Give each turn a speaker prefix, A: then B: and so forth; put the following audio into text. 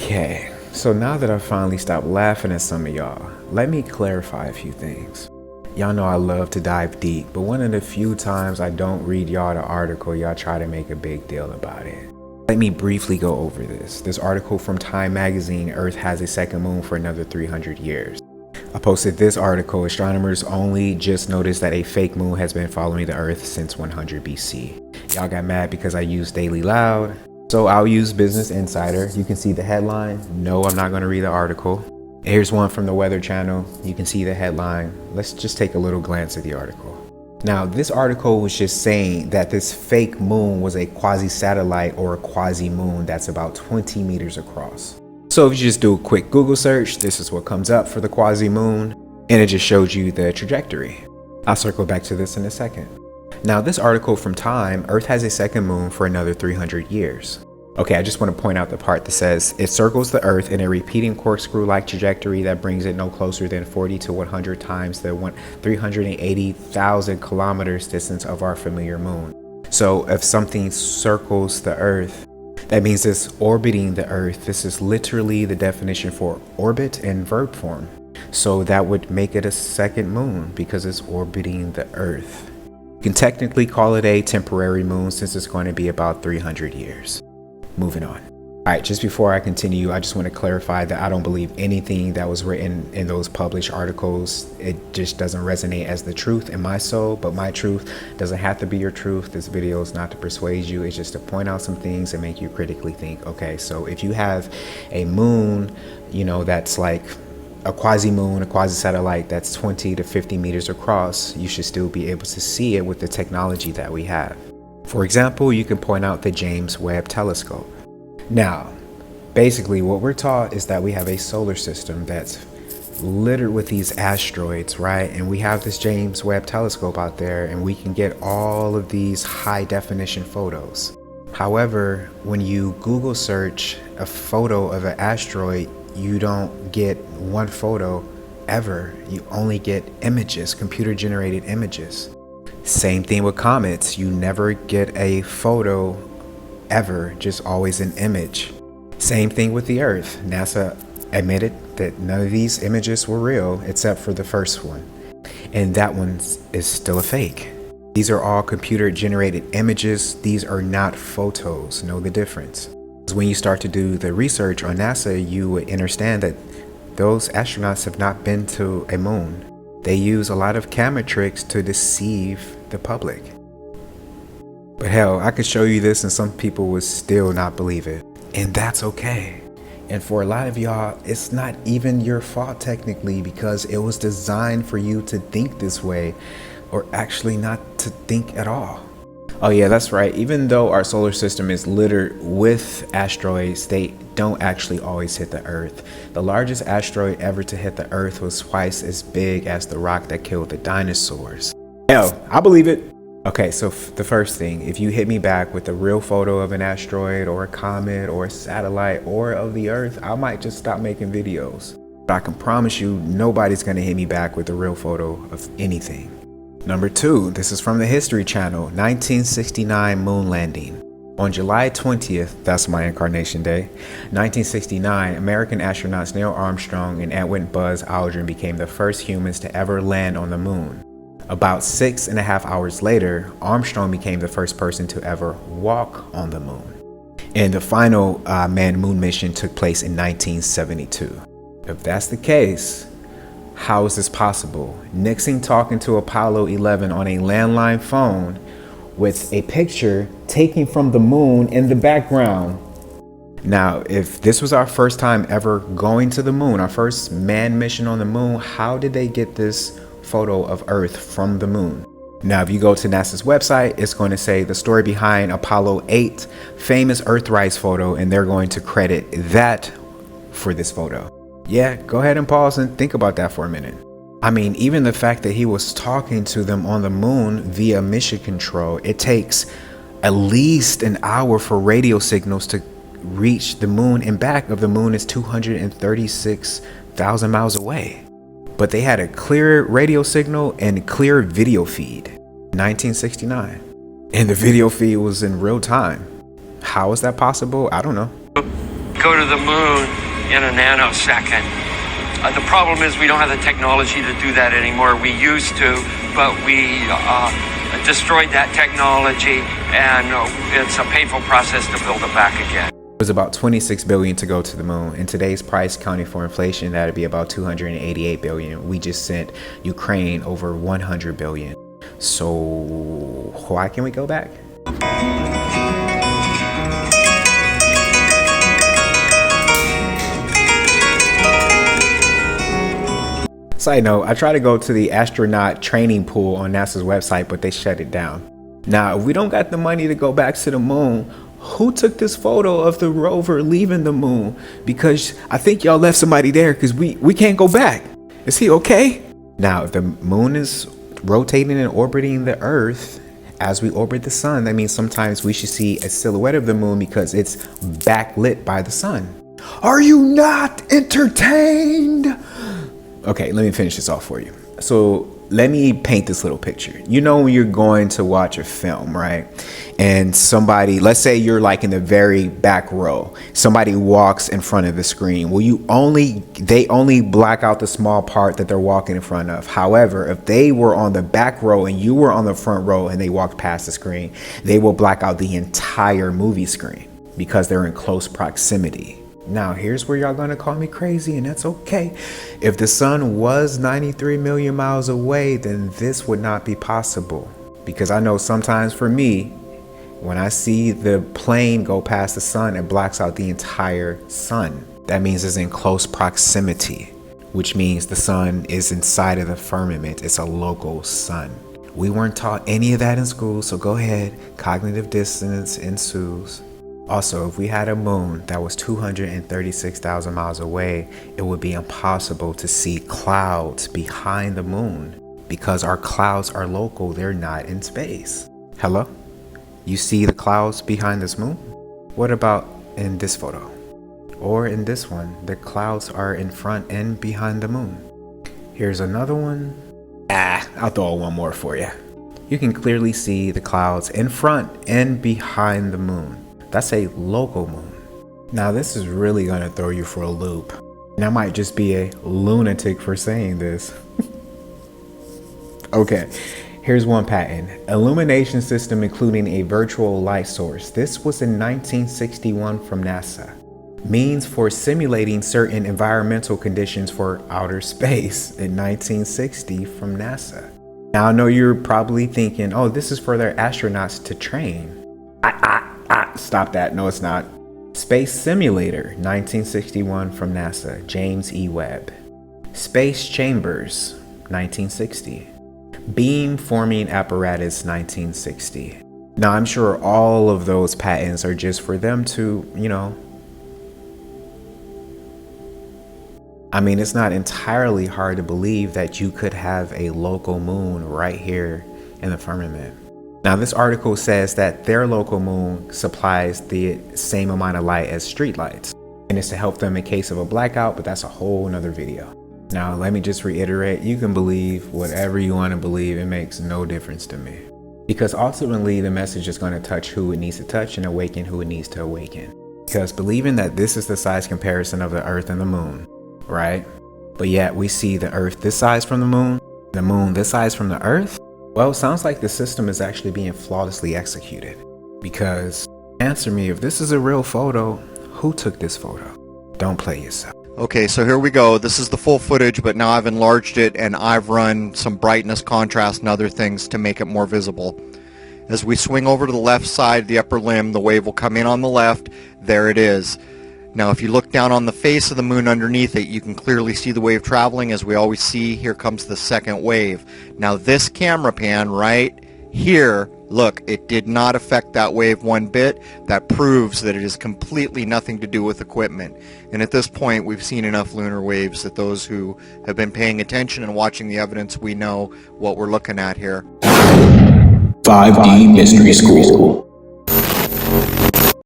A: Okay, so now that I finally stopped laughing at some of y'all, let me clarify a few things. Y'all know I love to dive deep, but one of the few times I don't read y'all the article, y'all try to make a big deal about it. Let me briefly go over this. This article from Time magazine, Earth has a second moon for another 300 years. I posted this article, astronomers only just noticed that a fake moon has been following the Earth since 100 BC. Y'all got mad because I used Daily Loud, so I'll use Business Insider. You can see the headline. No, I'm not going to read the article. Here's one from the Weather Channel. You can see the headline. Let's just take a little glance at the article. Now, this article was just saying that this fake moon was a quasi-satellite or a quasi-moon that's about 20 meters across. So if you just do a quick Google search, this is what comes up for the quasi-moon, and it just shows you the trajectory. I'll circle back to this in a second. Now, this article from Time, Earth has a second moon for another 300 years. Okay, I just want to point out the part that says, it circles the Earth in a repeating corkscrew-like trajectory that brings it no closer than 40 to 100 times the 380,000 kilometers distance of our familiar moon. So if something circles the Earth, that means it's orbiting the Earth. This is literally the definition for orbit in verb form. So that would make it a second moon because it's orbiting the Earth. You can technically call it a temporary moon since it's going to be about 300 years. Moving on. All right, just before I continue, I just want to clarify that I don't believe anything that was written in those published articles. It just doesn't resonate as the truth in my soul, but my truth doesn't have to be your truth. This video is not to persuade you. It's just to point out some things and make you critically think. Okay, so if you have a moon, you know, that's like a quasi-moon, a quasi-satellite that's 20 to 50 meters across, you should still be able to see it with the technology that we have. For example, you can point out the James Webb Telescope. Now, basically what we're taught is that we have a solar system that's littered with these asteroids, right? And we have this James Webb Telescope out there and we can get all of these high definition photos. However, when you Google search a photo of an asteroid, you don't get one photo ever. You only get images, computer generated images. Same thing with comets. You never get a photo ever, just always an image. Same thing with the Earth. NASA admitted that none of these images were real except for the first one. And that one is still a fake. These are all computer generated images. These are not photos. Know the difference. When you start to do the research on NASA, you would understand that those astronauts have not been to a moon. They use a lot of camera tricks to deceive the public. But hell, I could show you this and some people would still not believe it. And that's okay. And for a lot of y'all, it's not even your fault technically because it was designed for you to think this way or actually not to think at all. Oh yeah, that's right. Even though our solar system is littered with asteroids, they don't actually always hit the Earth. The largest asteroid ever to hit the Earth was twice as big as the rock that killed the dinosaurs. Hell, I believe it. Okay, so the first thing, if you hit me back with a real photo of an asteroid or a comet or a satellite or of the Earth, I might just stop making videos. But I can promise you, nobody's gonna hit me back with a real photo of anything. Number 2, this is from the History Channel, 1969 moon landing. On July 20th, that's my incarnation day, 1969, American astronauts Neil Armstrong and Edwin Buzz Aldrin became the first humans to ever land on the moon. About 6.5 hours later, Armstrong became the first person to ever walk on the moon. And the final manned moon mission took place in 1972. If that's the case, how is this possible? Nixon talking to Apollo 11 on a landline phone with a picture taken from the moon in the background. Now, if this was our first time ever going to the moon, our first manned mission on the moon, how did they get this photo of Earth from the moon? Now, if you go to NASA's website, it's going to say the story behind Apollo 8 famous Earthrise photo, and they're going to credit that for this photo. Yeah, go ahead and pause and think about that for a minute. I mean, even the fact that he was talking to them on the moon via mission control, it takes at least an hour for radio signals to reach the moon and back. Of the moon is 236,000 miles away. But they had a clear radio signal and clear video feed. 1969. And the video feed was in real time. How is that possible? I don't know.
B: go to the moon in a nanosecond. The problem is we don't have the technology to do that anymore. We used to, but we destroyed that technology, and it's a painful process to build it back again.
A: It was about 26 billion to go to the moon. In today's price, counting for inflation, that'd be about 288 billion. We just sent Ukraine over 100 billion. So why can we go back? Side note, I tried to go to the astronaut training pool on NASA's website, but they shut it down. Now, if we don't got the money to go back to the moon, who took this photo of the rover leaving the moon? Because I think y'all left somebody there, because we can't go back. Is he okay? Now, if the moon is rotating and orbiting the Earth as we orbit the sun, that means sometimes we should see a silhouette of the moon because it's backlit by the sun. Are you not entertained? Okay, let me finish this off for you. So let me paint this little picture. You know, when you're going to watch a film, right? And somebody, let's say you're like in the very back row, somebody walks in front of the screen. Well, they only black out the small part that they're walking in front of. However, if they were on the back row and you were on the front row and they walked past the screen, they will black out the entire movie screen because they're in close proximity. Now, here's where y'all gonna call me crazy, and that's okay. If the sun was 93 million miles away, then this would not be possible. Because I know sometimes for me, when I see the plane go past the sun, it blacks out the entire sun. That means it's in close proximity, which means the sun is inside of the firmament. It's a local sun. We weren't taught any of that in school, so go ahead, cognitive dissonance ensues. Also, if we had a moon that was 236,000 miles away, it would be impossible to see clouds behind the moon because our clouds are local, they're not in space. Hello? You see the clouds behind this moon? What about in this photo? Or in this one, the clouds are in front and behind the moon. Here's another one. I'll throw one more for you. You can clearly see the clouds in front and behind the moon. That's a local moon. Now this is really gonna throw you for a loop. And I might just be a lunatic for saying this. Okay, here's one patent. Illumination system including a virtual light source. This was in 1961 from NASA. Means for simulating certain environmental conditions for outer space in 1960 from NASA. Now I know you're probably thinking, oh, this is for their astronauts to train. Stop that. No, it's not. Space Simulator, 1961 from NASA, James E. Webb. Space Chambers, 1960. Beam Forming Apparatus, 1960. Now, I'm sure all of those patents are just for them to, I mean, it's not entirely hard to believe that you could have a local moon right here in the firmament. Now, this article says that their local moon supplies the same amount of light as streetlights, and it's to help them in case of a blackout, but that's a whole nother video. Now, let me just reiterate, you can believe whatever you want to believe. It makes no difference to me. Because ultimately, the message is going to touch who it needs to touch and awaken who it needs to awaken. Because believing that this is the size comparison of the Earth and the moon, right? But yet we see the Earth this size from the moon this size from the Earth. Well, it sounds like the system is actually being flawlessly executed. Because, answer me, if this is a real photo, who took this photo? Don't play yourself.
C: Okay, so here we go. This is the full footage, but now I've enlarged it and I've run some brightness, contrast, and other things to make it more visible. As we swing over to the left side, the upper limb, the wave will come in on the left. There it is. Now, if you look down on the face of the moon underneath it, you can clearly see the wave traveling. As we always see, here comes the second wave. Now, this camera pan right here, look, it did not affect that wave one bit. That proves that it is completely nothing to do with equipment. And at this point, we've seen enough lunar waves that those who have been paying attention and watching the evidence, we know what we're looking at here.
D: 5D Mystery School.